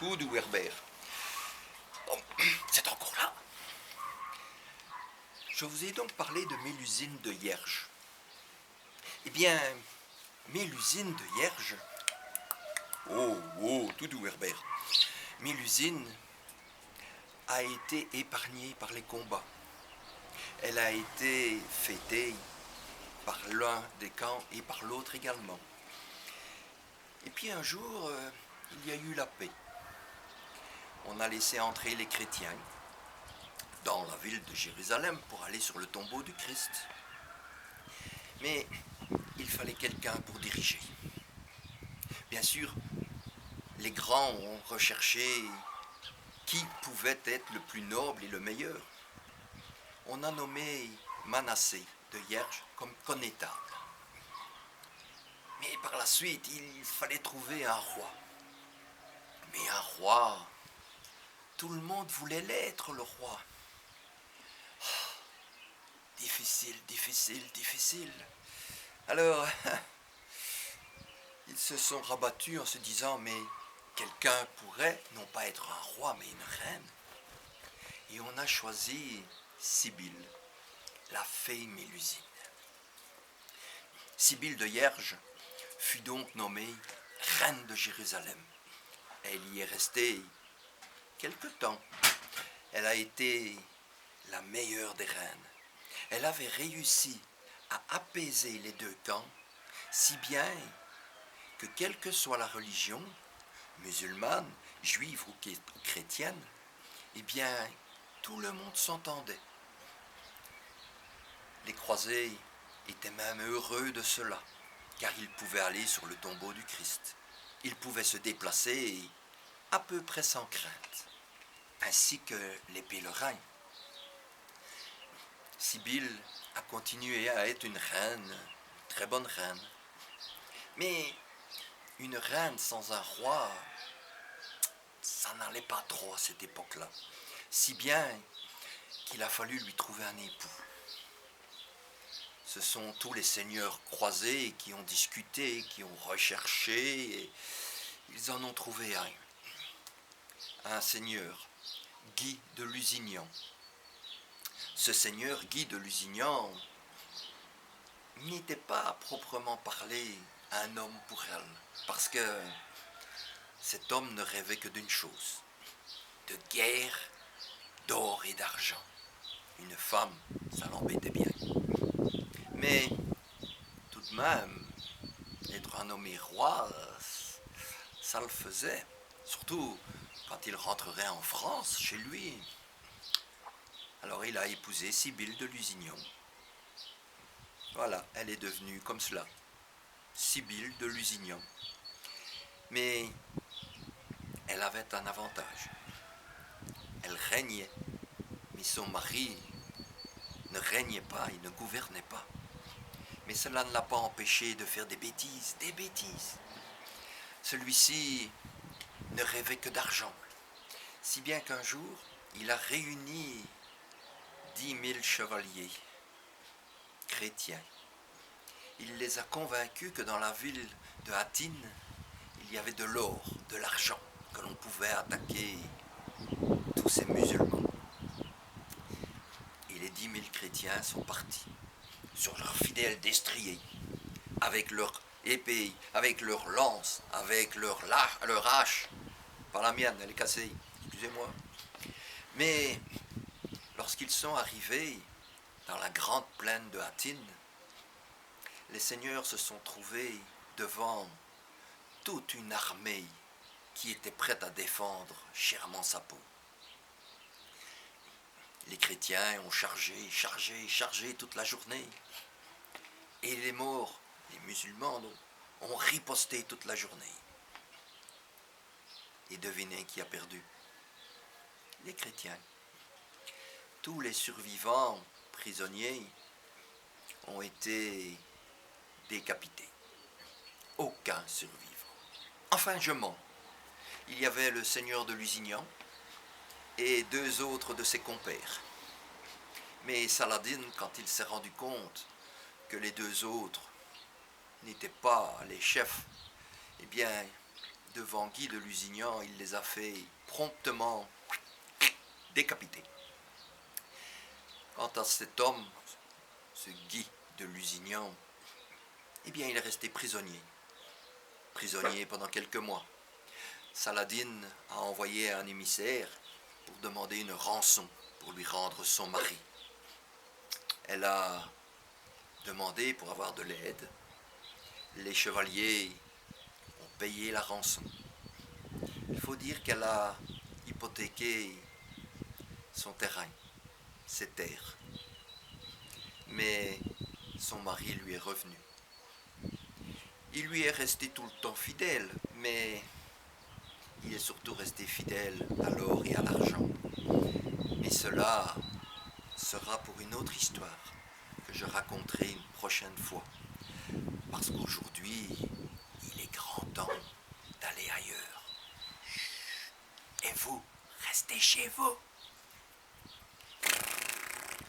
tout du Herbert. Oh, c'est encore là. Je vous ai donc parlé de Mélusine de Hierges. Eh bien, Mélusine de Hierges... Oh, tout du Herbert. Mélusine a été épargnée par les combats. Elle a été fêtée par l'un des camps et par l'autre également. Et puis un jour, il y a eu la paix. On a laissé entrer les chrétiens dans la ville de Jérusalem pour aller sur le tombeau du Christ. Mais il fallait quelqu'un pour diriger. Bien sûr, les grands ont recherché qui pouvait être le plus noble et le meilleur. On a nommé Manassé de Hierges comme connétable. Mais par la suite, il fallait trouver un roi. Mais un roi, tout le monde voulait l'être, le roi. Difficile. Alors, ils se sont rabattus en se disant, mais quelqu'un pourrait non pas être un roi, mais une reine. Et on a choisi Sibylle, la fée Mélusine. Sibylle de Hierges fut donc nommée reine de Jérusalem. Elle y est restée quelque temps. Elle a été la meilleure des reines. Elle avait réussi à apaiser les deux camps, si bien que quelle que soit la religion, musulmane, juive ou chrétienne, eh bien, tout le monde s'entendait. Les croisés étaient même heureux de cela, car ils pouvaient aller sur le tombeau du Christ. Ils pouvaient se déplacer à peu près sans crainte, ainsi que les pèlerins. Sibylle a continué à être une reine, une très bonne reine. Mais une reine sans un roi, ça n'allait pas trop à cette époque-là. Si bien qu'il a fallu lui trouver un époux. Ce sont tous les seigneurs croisés qui ont discuté, qui ont recherché, et ils en ont trouvé un seigneur, Guy de Lusignan. Ce seigneur, Guy de Lusignan, n'était pas à proprement parler un homme pour elle, parce que cet homme ne rêvait que d'une chose, de guerre, d'or et d'argent. Une femme, ça l'embêtait bien. Mais tout de même, être un nommé roi, ça le faisait. Surtout quand il rentrerait en France, chez lui. Alors il a épousé Sibylle de Lusignan. Voilà, elle est devenue comme cela, Sibylle de Lusignan. Mais elle avait un avantage. Elle régnait, mais son mari ne régnait pas, il ne gouvernait pas. Mais cela ne l'a pas empêché de faire des bêtises. Celui-ci ne rêvait que d'argent, si bien qu'un jour, il a réuni 10 000 chevaliers chrétiens. Il les a convaincus que dans la ville de Hattin, il y avait de l'or, de l'argent, que l'on pouvait attaquer tous ces musulmans. Et les 10 000 chrétiens sont partis sur leurs fidèles destriers, avec leur épée, avec leur lance, avec leur hache. Pas la mienne, elle est cassée, excusez-moi. Mais lorsqu'ils sont arrivés dans la grande plaine de Hattin, les seigneurs se sont trouvés devant toute une armée qui était prête à défendre chèrement sa peau. Les chrétiens ont chargé toute la journée. Et les morts, les musulmans, ont riposté toute la journée. Et devinez qui a perdu? Les chrétiens. Tous les survivants prisonniers ont été décapités. Aucun survivant. Enfin, je mens. Il y avait le seigneur de Lusignan et 2 autres de ses compères. Mais Saladin, quand il s'est rendu compte que les 2 autres n'étaient pas les chefs, eh bien, devant Guy de Lusignan, il les a fait promptement décapiter. Quant à cet homme, ce Guy de Lusignan, eh bien il est resté prisonnier. Prisonnier pendant quelques mois. Saladin a envoyé un émissaire pour demander une rançon pour lui rendre son mari. Elle a demandé pour avoir de l'aide. Les chevaliers ont payé la rançon. Il faut dire qu'elle a hypothéqué son terrain, ses terres. Mais son mari lui est revenu. Il lui est resté tout le temps fidèle, mais il est surtout resté fidèle à l'or et à l'argent. Mais cela sera pour une autre histoire que je raconterai une prochaine fois. Parce qu'aujourd'hui, il est grand temps d'aller ailleurs. Et vous, restez chez vous.